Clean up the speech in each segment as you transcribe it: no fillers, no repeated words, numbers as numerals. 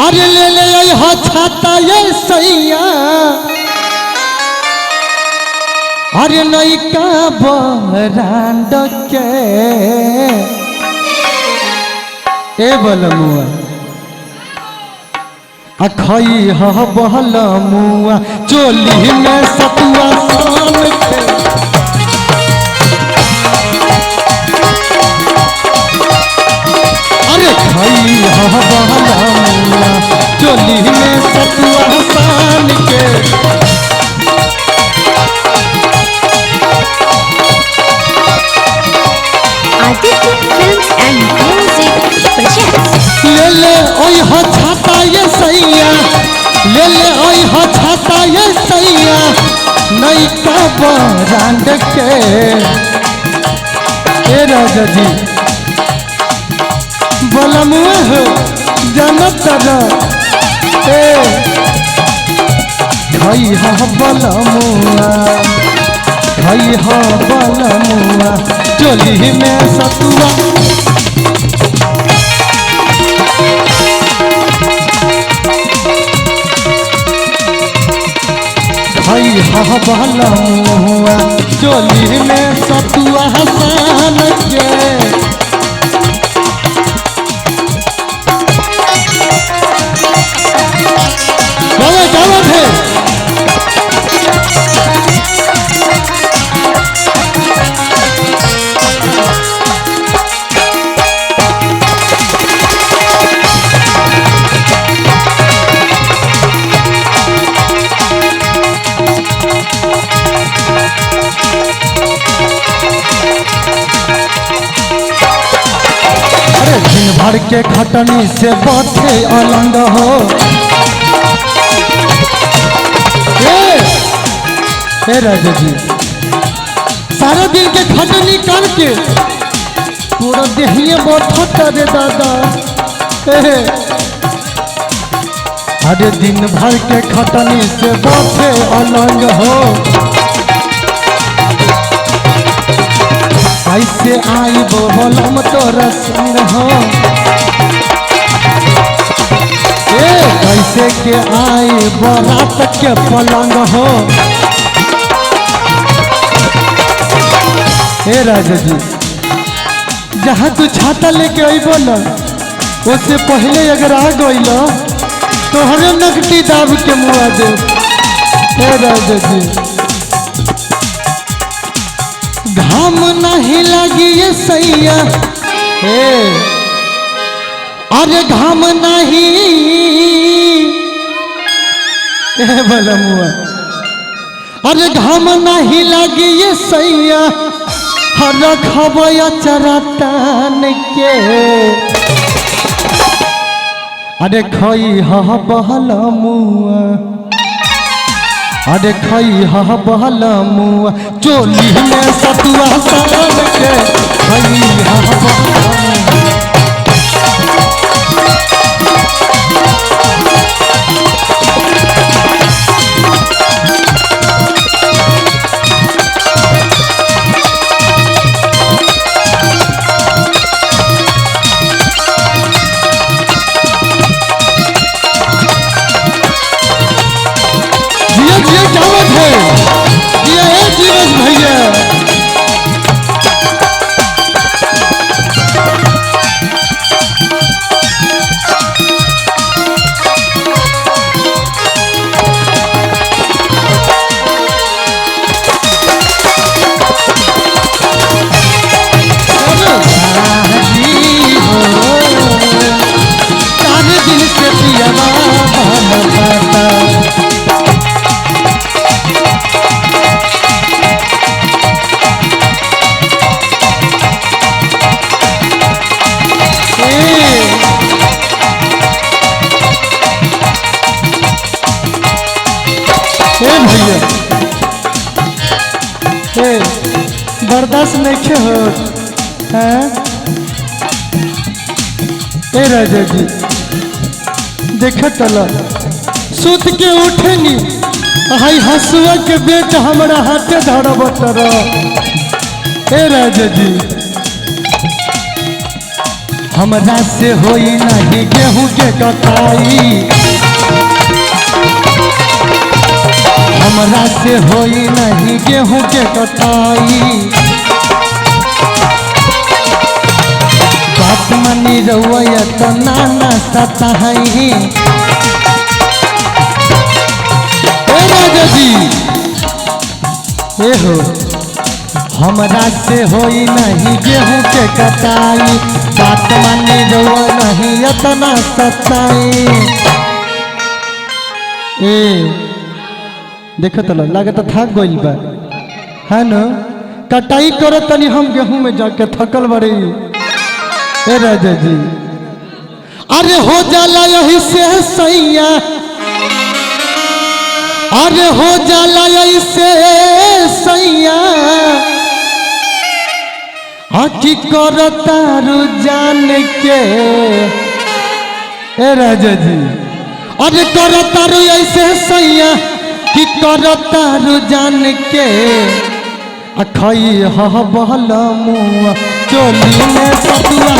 अरे ले ले हो छाता ये सैया अरे नई का बरांड के ए बलमुआ अखई ह बलमुआ चोली में सतुआ शाम के अरे खई ह बलमुआ चोली में सतुआ शाम के Aditya Films and Music presents. ले ले ओई हो छाता ये सैया ले ले ओई हो छाता ये सैया नई का बरांड के ए राजा जी बलमुआ हो जनत ए खई ह बलमुआ खई ह बलमुआ चोली में सतुआ खई ह बलमुआ चोली में सतुआ हसन के गावत है अरे दिन भर के खटनी से बाथे अलंग हो ए राजा जी सारा दिन के खटनी करके पूरा देहिए बैठत रे दादा अरे दिन भर के खटनी से बाथे अलंग हो कैसे आई बोलम तोरा संग हो कैसे के आई बरात के पलंग हो हे राजा जी जहाँ तू छाता लेके अइबो न उससे पहले अगर आ गइल तो हमें नकटी दाब के मुआ दे। हे राजा जी घाम नहीं लगी ये सैया हे अरे घाम नहीं बलमुआ अरे घाम नहीं लगी ये सैया रखबया चरतन के अरे खई ह बलमुआ अरे खई ह बलमुआ चोली में सतुआ सान के खई ह बलमुआ भैया दिन से पिया बर्दाश्त नहीं हो राजा जी देख तला सुत के उठनी हाई हसुआ के बेच हमारा हाथे धरब राजा जी हमरा से होई नहीं गेहूं के कटाई, हमरा से होई नहीं गेहूं के कटाई। बात मनी रउआ तो नाना सताई। ए राजा जी ए हो, हमरा से होई नहीं गेहूं के कटाई, बात मानी रउआ नहीं इतना सताई। ए देखो तो लागत थक गइल बा है न, कटाई करत तनी हम गेहूं में जाके थकल बड़ी। ए राजा जी अरे हो जाला यही से सैया, अरे हो जाला यही से सैया, आखी करता रुझान के। ए राजा जी अरे करता रु ऐसे सैया कि करता रुझान के, अखई ह बहल मुआ चोली में सतुआ।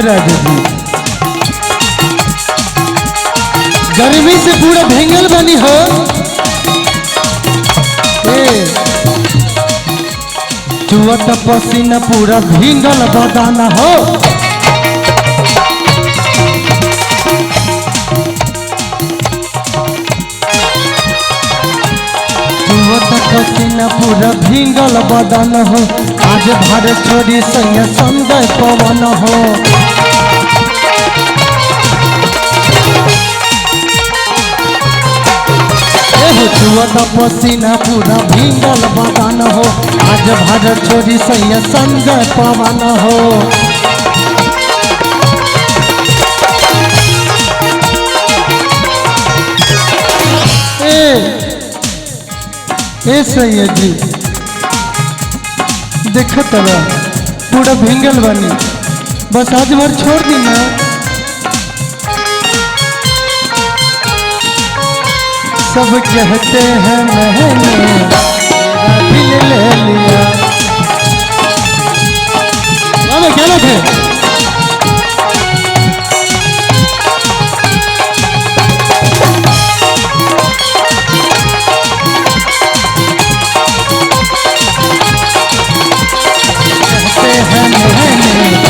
राजा जी गर्मी से पूरा भेंगल बनी हो। चुवत पसीना पूरा भींगल बदाना हो। चुवत पसीना पूरा भींगल बदन हो, आज भर छोड़ी सैया संजय पवन हो। चुवत पसीना पूरा भींगल बदन हो, आज भर छोड़ी सैया संजय पवन हो। ए सैया जी देखत पूरा भींगल बनी, बस आज भर छोड़ दी ना। सब कहते हैं मैंने दिल ले लिया। अरे क्या बात है, कहते हैं मैंने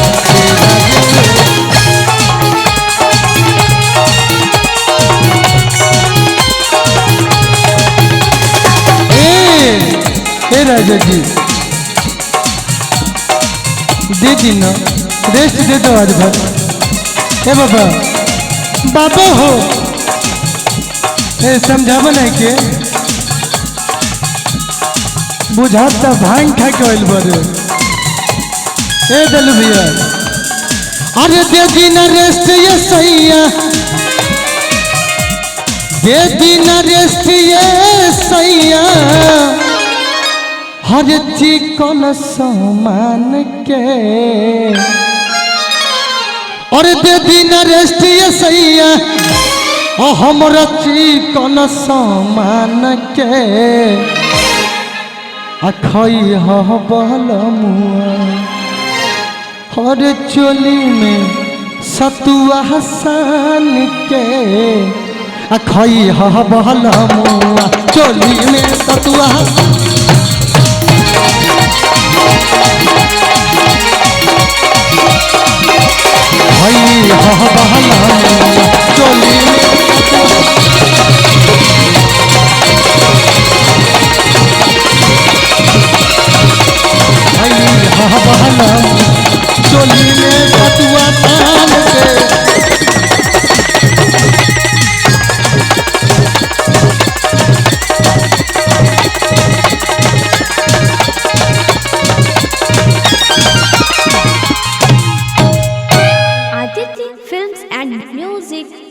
राजा जी दे दी ना, रेस्ट दे दो आज भर। ए बाबा बाबा हो, ए समझाव नहीं के बुझाता भांग खा के आइल बड़े। ए दलू भैया अरे दे दी ना रेस्ट ये सैया, दे दी ना रेस्ट ये सैया, हर चिकन सामान के। और दे दी ना रेस्ट ये सैया, हमरा चिकन सामान के। अखई ह बहल मुआ, हर चोली में सतुआ सान के। अखई ह बहल मुआ चोली में सतुआ। भाई हा बहला चोली भाई हा बहला चोली में सतुआ तान के। and Music